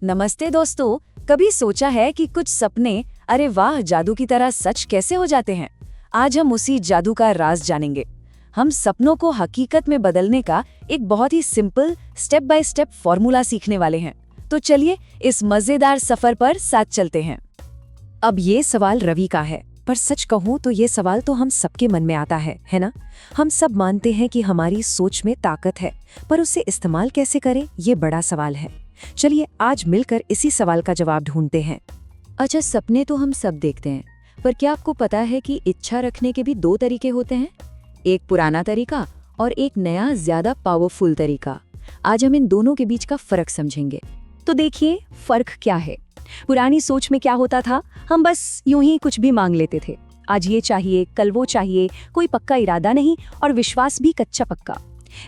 नमस्ते दोस्तों। कभी सोचा है कि कुछ सपने अरे वाह जादू की तरह सच कैसे हो जाते हैं? आज हम उसी जादू का राज जानेंगे। हम सपनों को हकीकत में बदलने का एक बहुत ही simple step by step formula सीखने वाले हैं। तो चलिए इस मजेदार सफर पर साथ चलते हैं। अब ये सवाल रवि का है, पर सच कहूं तो ये सवाल तो हम सबके मन में आता है ना? हम सब मानते हैं कि हमारी सोच में ताकत है, पर उसे इस्तेमाल कैसे करें ये बड़ा सवाल है। चलिए आज मिलकर इसी सवाल का जवाब ढूंढते हैं। अच्छा, सपने तो हम सब देखते हैं, पर क्या आपको पता है कि इच्छा रखने के भी दो तरीके होते हैं? एक पुराना तरीका और एक नया ज्यादा पावरफुल तरीका। आज हम इन दोनों के बीच का फर्क समझेंगे। तो देखिए फर्क क्या है। पुरानी सोच में क्या होता था, हम बस यूं ही कुछ भी मांग लेते थे। आज ये चाहिए, कल वो चाहिए, कोई पक्का इरादा नहीं और विश्वास भी कच्चा पक्का।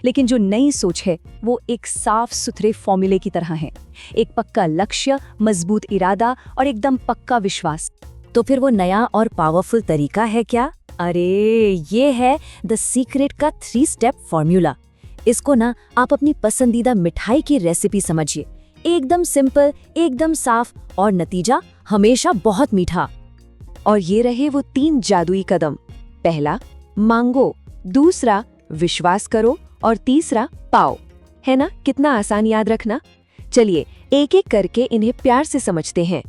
लेकिन जो नई सोच है वो एक साफ सुथरे फॉर्मूले की तरह है। एक पक्का लक्ष्य, मजबूत इरादा और एकदम पक्का विश्वास। तो फिर वो नया और पावरफुल तरीका है क्या? अरे ये है द सीक्रेट का 3 स्टेप फॉर्मूला। इसको ना आप अपनी पसंदीदा मिठाई की रेसिपी समझिए। एकदम सिंपल, एकदम साफ और नतीजा हमेशा बहुत मीठा। और ये रहे वो 3 जादुई कदम। पहला मांगो, दूसरा विश्वास करो और तीसरा पाओ। है ना, कितना आसान याद रखना। चलिए एक एक करके इन्हें प्यार से समझते हैं।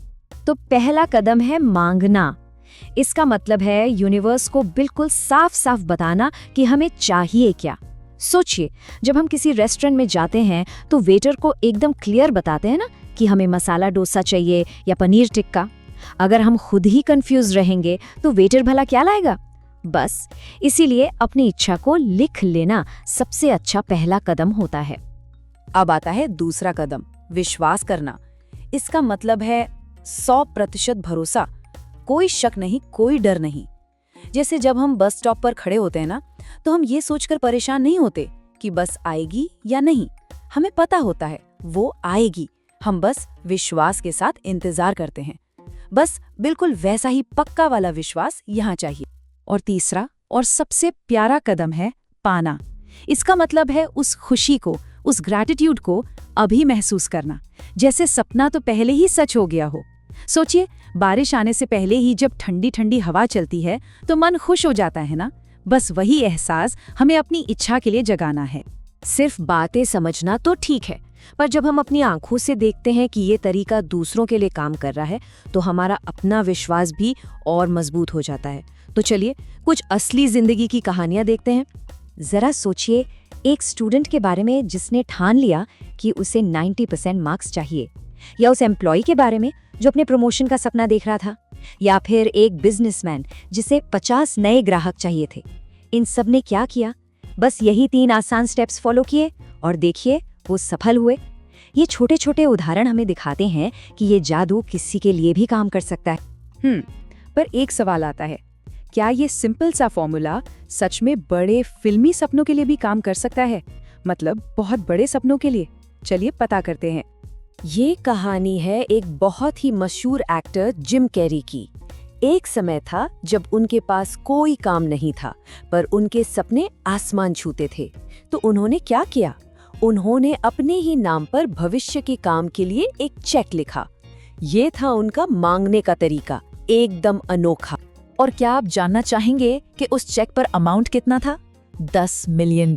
तो पहला कदम है मांगना। इसका मतलब है यूनिवर्स को बिल्कुल साफ साफ बताना कि हमें चाहिए क्या। सोचिए, जब हम किसी रेस्टोरेंट में जाते हैं तो वेटर को एकदम क्लियर बताते हैं ना कि हमें मसाला डोसा चाहिए या पनीर टिक्का। अगर हम खुद ही कंफ्यूज रहेंगे तो वेटर भला क्या लाएगा? बस इसीलिए अपनी इच्छा को लिख लेना सबसे अच्छा पहला कदम होता है। अब आता है दूसरा कदम, विश्वास करना। इसका मतलब है 100% भरोसा, कोई शक नहीं, कोई डर नहीं। जैसे जब हम बस स्टॉप पर खड़े होते हैं ना, तो हम ये सोचकर परेशान नहीं होते कि बस आएगी या नहीं। हमें पता होता है वो आएगी। हम बस विश्वास के साथ इंतजार करते हैं। बस बिल्कुल वैसा ही पक्का वाला विश्वास यहाँ चाहिए। और तीसरा और सबसे प्यारा कदम है पाना। इसका मतलब है उस खुशी को, उस ग्रैटिट्यूड को अभी महसूस करना, जैसे सपना तो पहले ही सच हो गया हो। सोचिए, बारिश आने से पहले ही जब ठंडी ठंडी हवा चलती है तो मन खुश हो जाता है ना। बस वही एहसास हमें अपनी इच्छा के लिए जगाना है। सिर्फ बातें समझना तो ठीक है, पर जब हम अपनी आंखों से देखते हैं कि ये तरीका दूसरों के लिए काम कर रहा है तो हमारा अपना विश्वास भी और मजबूत हो जाता है। तो चलिए कुछ असली जिंदगी की कहानियां देखते हैं। जरा सोचिए एक स्टूडेंट के बारे में जिसने ठान लिया कि उसे 90% मार्क्स चाहिए, या उस एम्प्लॉय के बारे में जो अपने प्रमोशन का सपना देख रहा था, या फिर एक बिजनेसमैन जिसे 50 नए ग्राहक चाहिए थे। इन सब ने क्या किया? बस यही 3 आसान स्टेप्स फॉलो किए और देखिए वो सफल हुए। ये छोटे छोटे उदाहरण हमें दिखाते हैं कि ये जादू किसी के लिए भी काम कर सकता है। पर एक सवाल आता है, क्या ये सिंपल सा फॉर्मूला सच में बड़े फिल्मी सपनों के लिए भी काम कर सकता है? मतलब बहुत बड़े सपनों के लिए? चलिए पता करते हैं। ये कहानी है एक बहुत ही मशहूर एक्टर जिम कैरी की। एक समय था जब उनके पास कोई काम नहीं था, पर उनके सपने आसमान छूते थे। तो उन्होंने क्या किया? उन्होंने अपने ही नाम पर भविष्य के काम के लिए एक चेक लिखा। ये था उनका मांगने का तरीका, एकदम अनोखा। और क्या आप जानना चाहेंगे कि उस चेक पर अमाउंट कितना था? $10 मिलियन।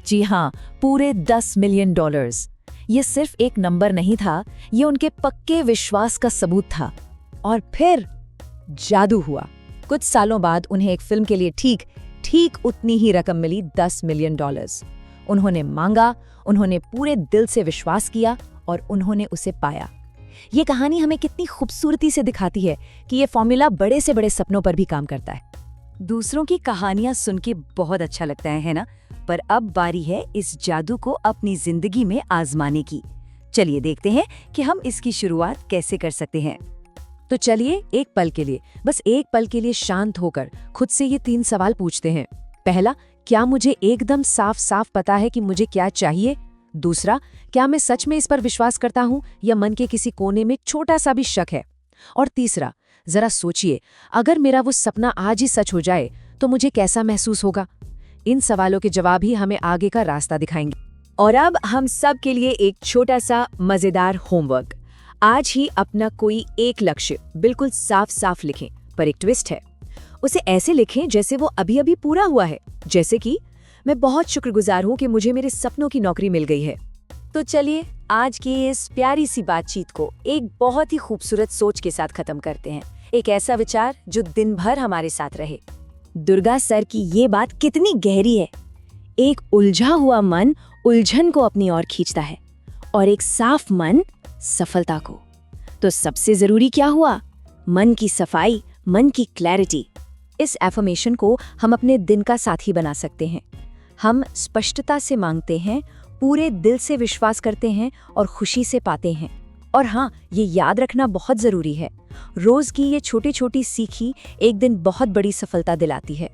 जी हाँ, पूरे $10 मिलियन। ये सिर्फ एक नंबर नहीं था, ये उनके पक्के विश्वास का सबूत था। और फिर जादू हुआ। कुछ सालों बाद उन्हें एक फिल्म के लिए ठीक उतनी ही रकम मिली, $10 मिलियन। उन्होंने मांगा, उन्होंने पूरे दिल से विश्वास किया और उन्होंने उसे पाया। ये कहानी हमें कितनी खूबसूरती से दिखाती है कि ये फॉर्मूला बड़े से बड़े सपनों पर भी काम करता है। दूसरों की कहानियां सुन के बहुत अच्छा लगता है ना? पर अब बारी है इस जादू को अपनी जिंदगी में आजमाने की। चलिए देखते हैं कि हम इसकी शुरुआत कैसे कर सकते हैं। तो चलिए एक पल के लिए, बस एक पल के लिए शांत होकर खुद से ये 3 सवाल पूछते हैं। पहला, क्या मुझे एकदम साफ साफ पता है कि मुझे क्या चाहिए? दूसरा, क्या मैं सच में इस पर विश्वास करता हूँ या मन के किसी कोने में छोटा सा भी शक है? और तीसरा, जरा सोचिए, अगर मेरा वो सपना आज ही सच हो जाए तो मुझे कैसा महसूस होगा? इन सवालों के जवाब ही हमें आगे का रास्ता दिखाएंगे। और अब हम सब के लिए एक छोटा सा मजेदार होमवर्क। आज ही अपना कोई एक लक्ष्य बिल्कुल साफ साफ लिखें, पर एक ट्विस्ट है। उसे ऐसे लिखें जैसे वो अभी अभी पूरा हुआ है, जैसे कि मैं बहुत शुक्रगुजार हूँ कि मुझे मेरे सपनों की नौकरी मिल गई है। तो चलिए आज की इस प्यारी सी बातचीत को एक बहुत ही खूबसूरत सोच के साथ खत्म करते हैं, एक ऐसा विचार जो दिन भर हमारे साथ रहे। दुर्गा सर की ये बात कितनी गहरी है। एक उलझा हुआ मन उलझन को अपनी ओर खींचता है और एक साफ मन सफलता को। तो सबसे जरूरी क्या हुआ? मन की सफाई, मन की क्लैरिटी। इस एफर्मेशन को हम अपने दिन का साथी बना सकते हैं। हम स्पष्टता से मांगते हैं, पूरे दिल से विश्वास करते हैं और खुशी से पाते हैं। और हाँ, ये याद रखना बहुत जरूरी है, रोज की ये छोटी छोटी सीखी एक दिन बहुत बड़ी सफलता दिलाती है।